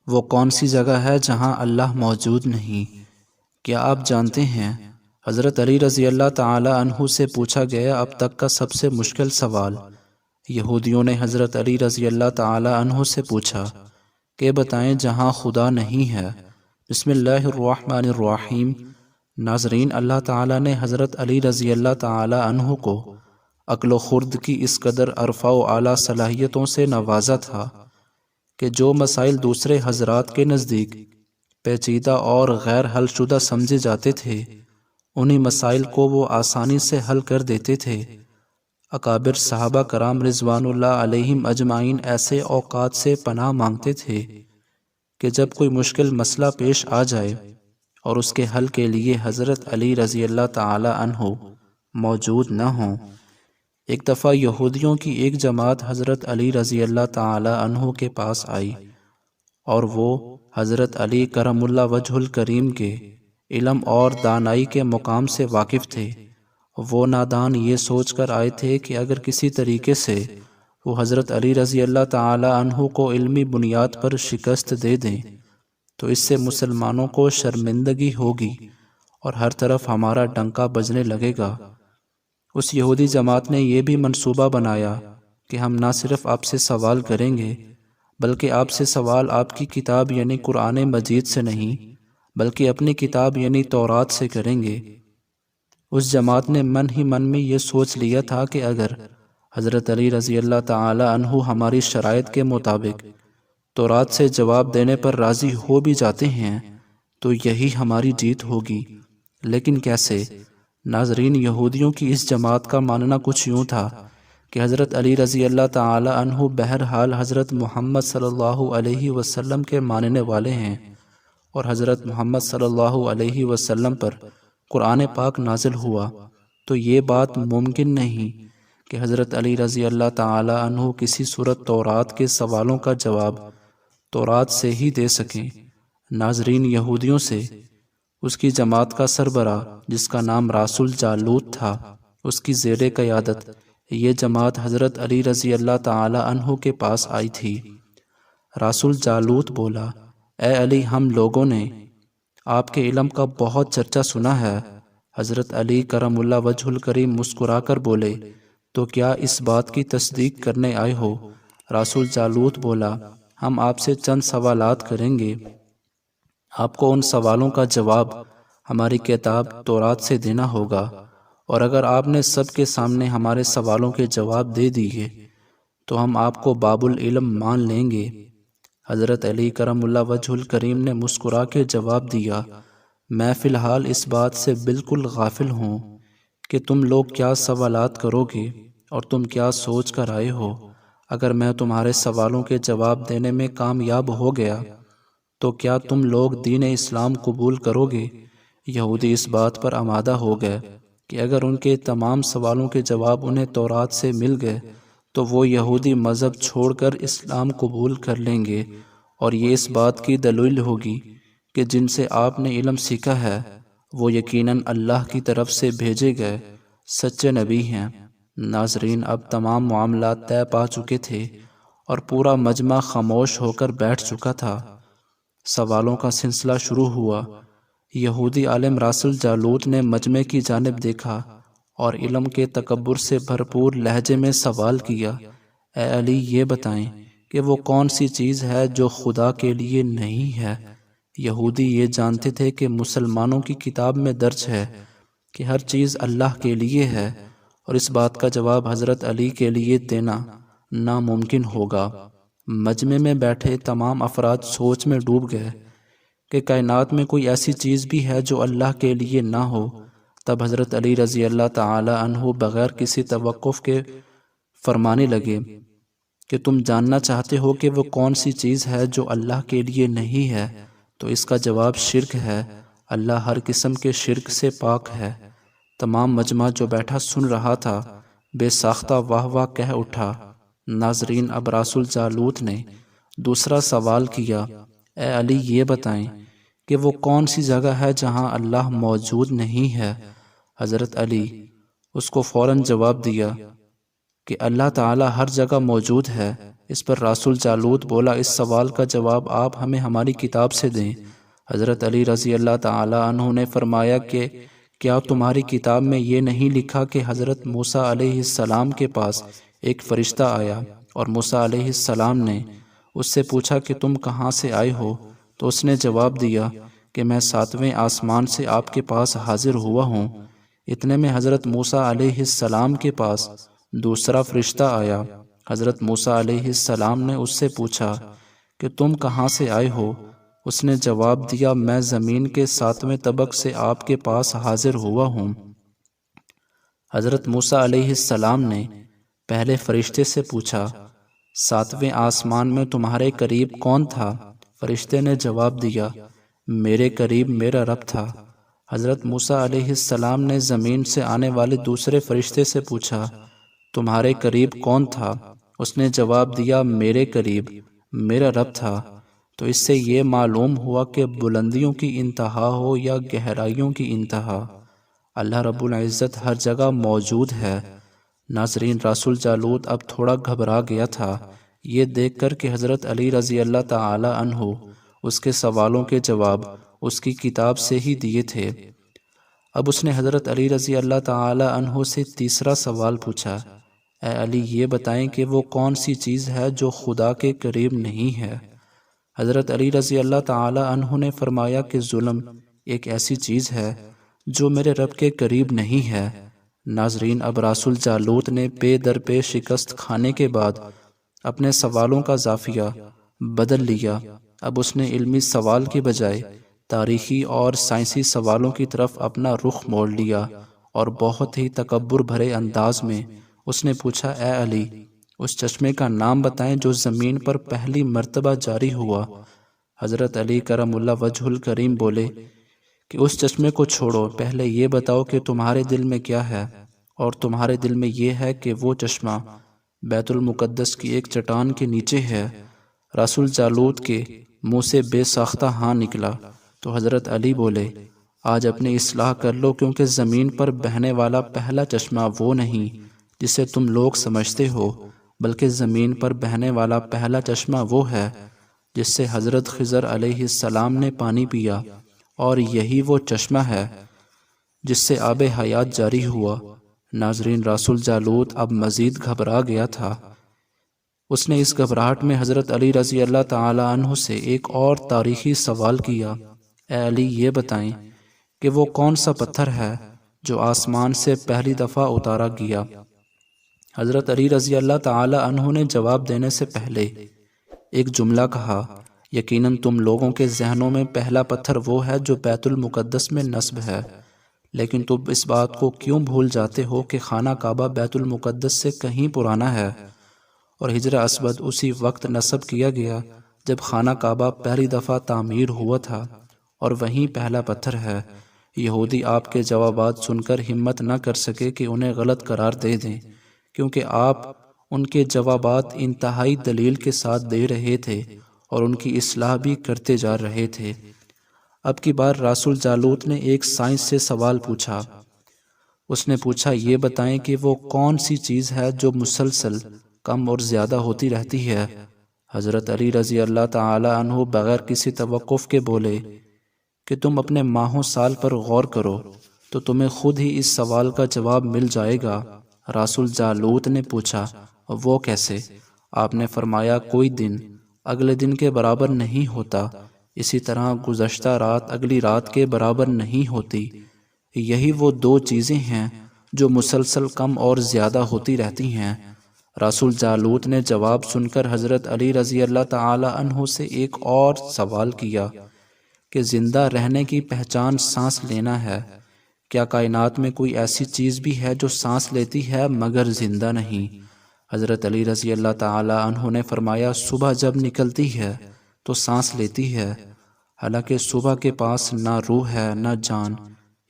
وہ کون سی جگہ ہے جہاں اللہ موجود نہیں؟ کیا آپ جانتے ہیں؟ حضرت علی رضی اللہ تعالی عنہ سے پوچھا گیا اب تک کا سب سے مشکل سوال۔ یہودیوں نے حضرت علی رضی اللہ تعالی عنہ سے پوچھا کہ بتائیں جہاں خدا نہیں ہے۔ بسم اللہ الرحمن الرحیم۔ ناظرین، اللہ تعالی نے حضرت علی رضی اللہ تعالی عنہ کو عقل و خرد کی اس قدر ارفع و اعلیٰ صلاحیتوں سے نوازا تھا کہ جو مسائل دوسرے حضرات کے نزدیک پیچیدہ اور غیر حل شدہ سمجھے جاتے تھے، انہی مسائل کو وہ آسانی سے حل کر دیتے تھے۔ اکابر صحابہ کرام رضوان اللہ علیہم اجمعین ایسے اوقات سے پناہ مانگتے تھے کہ جب کوئی مشکل مسئلہ پیش آ جائے اور اس کے حل کے لیے حضرت علی رضی اللہ تعالی عنہ موجود نہ ہوں۔ ایک دفعہ یہودیوں کی ایک جماعت حضرت علی رضی اللہ تعالی عنہ کے پاس آئی اور وہ حضرت علی کرم اللہ وجہ الکریم کے علم اور دانائی کے مقام سے واقف تھے۔ وہ نادان یہ سوچ کر آئے تھے کہ اگر کسی طریقے سے وہ حضرت علی رضی اللہ تعالی عنہ کو علمی بنیاد پر شکست دے دیں تو اس سے مسلمانوں کو شرمندگی ہوگی اور ہر طرف ہمارا ڈنکا بجنے لگے گا۔ اس یہودی جماعت نے یہ بھی منصوبہ بنایا کہ ہم نہ صرف آپ سے سوال کریں گے بلکہ آپ سے سوال آپ کی کتاب یعنی قرآن مجید سے نہیں بلکہ اپنی کتاب یعنی تورات سے کریں گے۔ اس جماعت نے من ہی من میں یہ سوچ لیا تھا کہ اگر حضرت علی رضی اللہ تعالی عنہ ہماری شرائط کے مطابق تورات سے جواب دینے پر راضی ہو بھی جاتے ہیں تو یہی ہماری جیت ہوگی۔ لیکن کیسے؟ ناظرین، یہودیوں کی اس جماعت کا ماننا کچھ یوں تھا کہ حضرت علی رضی اللہ تعالی عنہ بہرحال حضرت محمد صلی اللہ علیہ وسلم کے ماننے والے ہیں اور حضرت محمد صلی اللہ علیہ وسلم پر قرآن پاک نازل ہوا، تو یہ بات ممکن نہیں کہ حضرت علی رضی اللہ تعالی عنہ کسی صورت تورات کے سوالوں کا جواب تورات سے ہی دے سکیں۔ ناظرین، یہودیوں سے اس کی جماعت کا سربراہ جس کا نام رسول جالوت تھا، اس کی زیر قیادت یہ جماعت حضرت علی رضی اللہ تعالی عنہ کے پاس آئی تھی۔ رسول جالوت بولا، اے علی، ہم لوگوں نے آپ کے علم کا بہت چرچا سنا ہے۔ حضرت علی کرم اللہ وجہ الکریم مسکرا کر بولے، تو کیا اس بات کی تصدیق کرنے آئے ہو؟ رسول جالوت بولا، ہم آپ سے چند سوالات کریں گے، آپ کو ان سوالوں کا جواب ہماری کتاب تورات سے دینا ہوگا، اور اگر آپ نے سب کے سامنے ہمارے سوالوں کے جواب دے دیے تو ہم آپ کو باب العلم مان لیں گے۔ حضرت علی کرم اللہ وجہ الکریم نے مسکرا کے جواب دیا، میں فی الحال اس بات سے بالکل غافل ہوں کہ تم لوگ کیا سوالات کرو گے اور تم کیا سوچ کر آئے ہو۔ اگر میں تمہارے سوالوں کے جواب دینے میں کامیاب ہو گیا تو کیا تم لوگ دین اسلام قبول کرو گے؟ یہودی اس بات پر آمادہ ہو گئے کہ اگر ان کے تمام سوالوں کے جواب انہیں تورات سے مل گئے تو وہ یہودی مذہب چھوڑ کر اسلام قبول کر لیں گے، اور یہ اس بات کی دلیل ہوگی کہ جن سے آپ نے علم سیکھا ہے وہ یقیناً اللہ کی طرف سے بھیجے گئے سچے نبی ہیں۔ ناظرین، اب تمام معاملات طے پا چکے تھے اور پورا مجمع خاموش ہو کر بیٹھ چکا تھا۔ سوالوں کا سلسلہ شروع ہوا۔ یہودی عالم رسول جالوت نے مجمع کی جانب دیکھا اور علم کے تکبر سے بھرپور لہجے میں سوال کیا، اے علی، یہ بتائیں کہ وہ کون سی چیز ہے جو خدا کے لیے نہیں ہے؟ یہودی یہ جانتے تھے کہ مسلمانوں کی کتاب میں درج ہے کہ ہر چیز اللہ کے لیے ہے، اور اس بات کا جواب حضرت علی کے لیے دینا ناممکن ہوگا۔ مجمع میں بیٹھے تمام افراد سوچ میں ڈوب گئے کہ کائنات میں کوئی ایسی چیز بھی ہے جو اللہ کے لیے نہ ہو۔ تب حضرت علی رضی اللہ تعالی عنہ بغیر کسی توقف کے فرمانے لگے کہ تم جاننا چاہتے ہو کہ وہ کون سی چیز ہے جو اللہ کے لیے نہیں ہے، تو اس کا جواب شرک ہے۔ اللہ ہر قسم کے شرک سے پاک ہے۔ تمام مجمع جو بیٹھا سن رہا تھا بے ساختہ واہ واہ کہہ اٹھا۔ ناظرین، اب رسول جالوت نے دوسرا سوال کیا، اے علی، یہ بتائیں کہ وہ کون سی جگہ ہے جہاں اللہ موجود نہیں ہے؟ حضرت علی اس کو فوراً جواب دیا کہ اللہ تعالی ہر جگہ موجود ہے، اس پر رسول جالوت بولا، اس سوال کا جواب آپ ہمیں ہماری کتاب سے دیں۔ حضرت علی رضی اللہ تعالی عنہ نے فرمایا کہ کیا تمہاری کتاب میں یہ نہیں لکھا کہ حضرت موسیٰ علیہ السلام کے پاس ایک فرشتہ آیا اور موسیٰ علیہ السلام نے اس سے پوچھا کہ تم کہاں سے آئے ہو؟ تو اس نے جواب دیا کہ میں 7ویں آسمان سے آپ کے پاس حاضر ہوا ہوں۔ اتنے میں حضرت موسیٰ علیہ السلام کے پاس دوسرا فرشتہ آیا۔ حضرت موسیٰ علیہ السلام نے اس سے پوچھا کہ تم کہاں سے آئے ہو؟ اس نے جواب دیا، میں زمین کے 7ویں طبق سے آپ کے پاس حاضر ہوا ہوں۔ حضرت موسیٰ علیہ السلام نے پہلے فرشتے سے پوچھا، 7ویں آسمان میں تمہارے قریب کون تھا؟ فرشتے نے جواب دیا، میرے قریب میرا رب تھا۔ حضرت موسیٰ علیہ السلام نے زمین سے آنے والے دوسرے فرشتے سے پوچھا، تمہارے قریب کون تھا؟ اس نے جواب دیا، میرے قریب میرا رب تھا۔ تو اس سے یہ معلوم ہوا کہ بلندیوں کی انتہا ہو یا گہرائیوں کی انتہا، اللہ رب العزت ہر جگہ موجود ہے۔ ناظرین، رسول جالوت اب تھوڑا گھبرا گیا تھا یہ دیکھ کر کہ حضرت علی رضی اللہ تعالی عنہ اس کے سوالوں کے جواب اس کی کتاب سے ہی دیے تھے۔ اب اس نے حضرت علی رضی اللہ تعالی عنہ سے تیسرا سوال پوچھا، اے علی، یہ بتائیں کہ وہ کون سی چیز ہے جو خدا کے قریب نہیں ہے؟ حضرت علی رضی اللہ تعالی عنہ نے فرمایا کہ ظلم ایک ایسی چیز ہے جو میرے رب کے قریب نہیں ہے۔ ناظرین، اب رسول جالوت نے پے در پے شکست کھانے کے بعد اپنے سوالوں کا زاویہ بدل لیا۔ اب اس نے علمی سوال کے بجائے تاریخی اور سائنسی سوالوں کی طرف اپنا رخ موڑ لیا اور بہت ہی تکبر بھرے انداز میں اس نے پوچھا، اے علی، اس چشمے کا نام بتائیں جو زمین پر پہلی مرتبہ جاری ہوا۔ حضرت علی کرم اللہ وجہ الکریم بولے کہ اس چشمے کو چھوڑو، پہلے یہ بتاؤ کہ تمہارے دل میں کیا ہے؟ اور تمہارے دل میں یہ ہے کہ وہ چشمہ بیت المقدس کی ایک چٹان کے نیچے ہے۔ رسول جالوت کے منہ سے بے ساختہ ہاں نکلا تو حضرت علی بولے، آج اپنی اصلاح کر لو، کیونکہ زمین پر بہنے والا پہلا چشمہ وہ نہیں جسے تم لوگ سمجھتے ہو، بلکہ زمین پر بہنے والا پہلا چشمہ وہ ہے جس سے حضرت خضر علیہ السلام نے پانی پیا، اور یہی وہ چشمہ ہے جس سے آب حیات جاری ہوا۔ ناظرین، رسول جالوت اب مزید گھبرا گیا تھا۔ اس نے اس گھبراہٹ میں حضرت علی رضی اللہ تعالی عنہ سے ایک اور تاریخی سوال کیا، اے علی، یہ بتائیں کہ وہ کون سا پتھر ہے جو آسمان سے پہلی دفعہ اتارا گیا؟ حضرت علی رضی اللہ تعالی عنہ نے جواب دینے سے پہلے ایک جملہ کہا، یقیناً تم لوگوں کے ذہنوں میں پہلا پتھر وہ ہے جو بیت المقدس میں نصب ہے، لیکن تم اس بات کو کیوں بھول جاتے ہو کہ خانہ کعبہ بیت المقدس سے کہیں پرانا ہے، اور حجر اسود اسی وقت نصب کیا گیا جب خانہ کعبہ پہلی دفعہ تعمیر ہوا تھا، اور وہیں پہلا پتھر ہے۔ یہودی آپ کے جوابات سن کر ہمت نہ کر سکے کہ انہیں غلط قرار دے دیں، کیونکہ آپ ان کے جوابات انتہائی دلیل کے ساتھ دے رہے تھے اور ان کی اصلاح بھی کرتے جا رہے تھے۔ اب کی بار رسول جالوت نے ایک سائنس سے سوال پوچھا۔ اس نے پوچھا، یہ بتائیں کہ وہ کون سی چیز ہے جو مسلسل کم اور زیادہ ہوتی رہتی ہے؟ حضرت علی رضی اللہ تعالی عنہ بغیر کسی توقف کے بولے کہ تم اپنے ماہوں سال پر غور کرو تو تمہیں خود ہی اس سوال کا جواب مل جائے گا۔ رسول جالوت نے پوچھا، وہ کیسے؟ آپ نے فرمایا، کوئی دن اگلے دن کے برابر نہیں ہوتا، اسی طرح گزشتہ رات اگلی رات کے برابر نہیں ہوتی۔ یہی وہ دو چیزیں ہیں جو مسلسل کم اور زیادہ ہوتی رہتی ہیں۔ رسول جالوت نے جواب سن کر حضرت علی رضی اللہ تعالی عنہ سے ایک اور سوال کیا کہ زندہ رہنے کی پہچان سانس لینا ہے، کیا کائنات میں کوئی ایسی چیز بھی ہے جو سانس لیتی ہے مگر زندہ نہیں؟ حضرت علی رضی اللہ تعالی عنہ نے فرمایا، صبح جب نکلتی ہے تو سانس لیتی ہے، حالانکہ صبح کے پاس نہ روح ہے نہ جان۔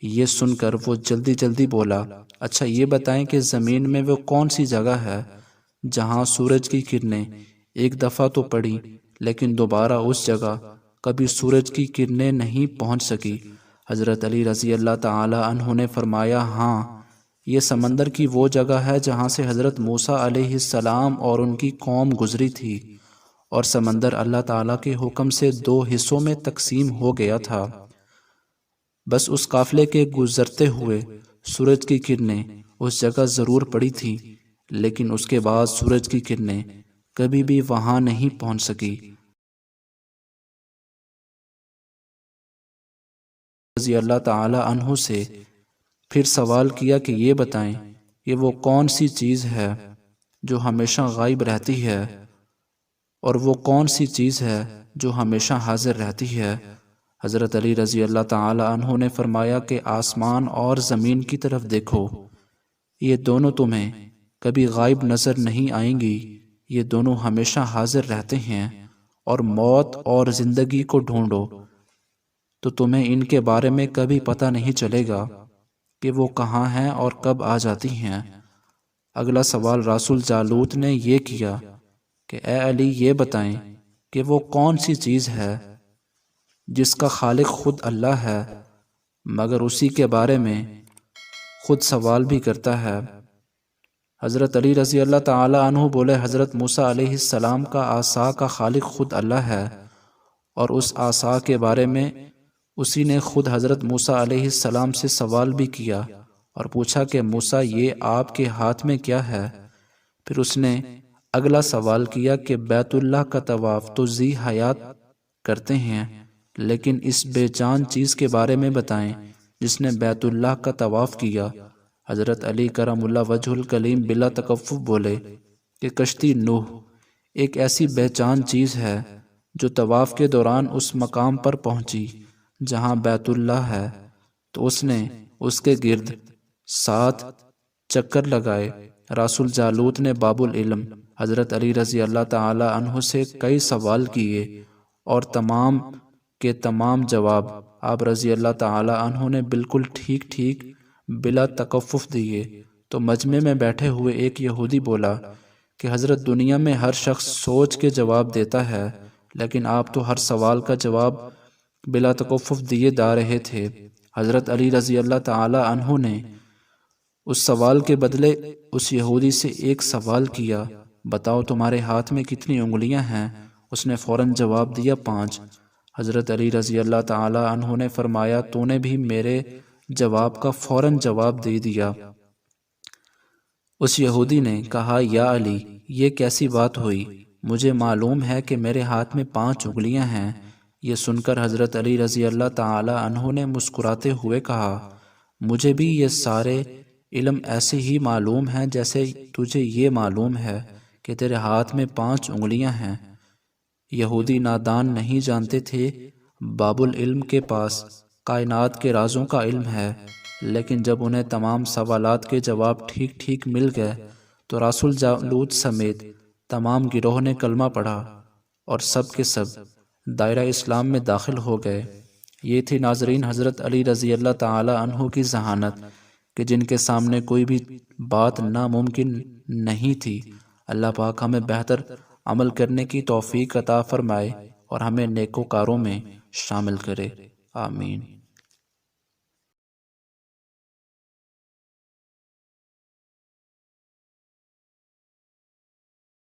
یہ سن کر وہ جلدی جلدی بولا، اچھا یہ بتائیں کہ زمین میں وہ کون سی جگہ ہے جہاں سورج کی کرنیں ایک دفعہ تو پڑی لیکن دوبارہ اس جگہ کبھی سورج کی کرنیں نہیں پہنچ سکی؟ حضرت علی رضی اللہ تعالی عنہ نے فرمایا، ہاں، یہ سمندر کی وہ جگہ ہے جہاں سے حضرت موسیٰ علیہ السلام اور ان کی قوم گزری تھی، اور سمندر اللہ تعالیٰ کے حکم سے 2 حصوں میں تقسیم ہو گیا تھا۔ بس اس قافلے کے گزرتے ہوئے سورج کی کرنیں اس جگہ ضرور پڑی تھی، لیکن اس کے بعد سورج کی کرنیں کبھی بھی وہاں نہیں پہنچ سکی۔ رضی اللہ تعالی عنہ سے پھر سوال کیا کہ یہ بتائیں کہ وہ کون سی چیز ہے جو ہمیشہ غائب رہتی ہے، اور وہ کون سی چیز ہے جو ہمیشہ حاضر رہتی ہے؟ حضرت علی رضی اللہ تعالی عنہ نے فرمایا کہ آسمان اور زمین کی طرف دیکھو، یہ دونوں تمہیں کبھی غائب نظر نہیں آئیں گی، یہ دونوں ہمیشہ حاضر رہتے ہیں۔ اور موت اور زندگی کو ڈھونڈو تو تمہیں ان کے بارے میں کبھی پتہ نہیں چلے گا کہ وہ کہاں ہیں اور کب آ جاتی ہیں۔ اگلا سوال رسول جالوت نے یہ کیا کہ اے علی یہ بتائیں کہ وہ کون سی چیز ہے جس کا خالق خود اللہ ہے، مگر اسی کے بارے میں خود سوال بھی کرتا ہے۔ حضرت علی رضی اللہ تعالی عنہ بولے، حضرت موسیٰ علیہ السلام کا عصا کا خالق خود اللہ ہے، اور اس عصا کے بارے میں اسی نے خود حضرت موسیٰ علیہ السلام سے سوال بھی کیا اور پوچھا کہ موسیٰ یہ آپ کے ہاتھ میں کیا ہے؟ پھر اس نے اگلا سوال کیا کہ بیت اللہ کا طواف تو ذی حیات کرتے ہیں، لیکن اس بے جان چیز کے بارے میں بتائیں جس نے بیت اللہ کا طواف کیا۔ حضرت علی کرم اللہ وجہ الکلیم بلا تکفف بولے کہ کشتی نوح ایک ایسی بے جان چیز ہے جو طواف کے دوران اس مقام پر پہنچی جہاں بیت اللہ ہے، تو اس نے اس کے گرد 7 چکر لگائے۔ رسول جالوت نے باب العلم حضرت علی رضی اللہ تعالی عنہ سے کئی سوال کیے، اور تمام کے تمام جواب آپ رضی اللہ تعالی عنہ نے بالکل ٹھیک ٹھیک بلا تکفف دیے۔ تو مجمع میں بیٹھے ہوئے ایک یہودی بولا کہ حضرت دنیا میں ہر شخص سوچ کے جواب دیتا ہے، لیکن آپ تو ہر سوال کا جواب بلا تکفف دیے جا رہے تھے۔ حضرت علی رضی اللہ تعالی عنہ نے اس سوال کے بدلے اس یہودی سے ایک سوال کیا، بتاؤ تمہارے ہاتھ میں کتنی انگلیاں ہیں؟ اس نے فوراً جواب دیا 5۔ حضرت علی رضی اللہ تعالی عنہ نے فرمایا تو نے بھی میرے جواب کا فوراً جواب دے دیا۔ اس یہودی نے کہا یا علی یہ کیسی بات ہوئی؟ مجھے معلوم ہے کہ میرے ہاتھ میں 5 انگلیاں ہیں۔ یہ سن کر حضرت علی رضی اللہ تعالی عنہ نے مسکراتے ہوئے کہا مجھے بھی یہ سارے علم ایسے ہی معلوم ہیں جیسے تجھے یہ معلوم ہے کہ تیرے ہاتھ میں 5 انگلیاں ہیں۔ یہودی نادان نہیں جانتے تھے باب العلم کے پاس کائنات کے رازوں کا علم ہے، لیکن جب انہیں تمام سوالات کے جواب ٹھیک ٹھیک مل گئے تو رسول جالوت سمیت تمام گروہ نے کلمہ پڑھا اور سب کے سب دائرہ اسلام میں داخل ہو گئے۔ یہ تھی ناظرین حضرت علی رضی اللہ تعالی عنہ کی ذہانت کہ جن کے سامنے کوئی بھی بات ناممکن نہیں تھی۔ اللہ پاک ہمیں بہتر عمل کرنے کی توفیق عطا فرمائے اور ہمیں نیکوکاروں میں شامل کرے، آمین۔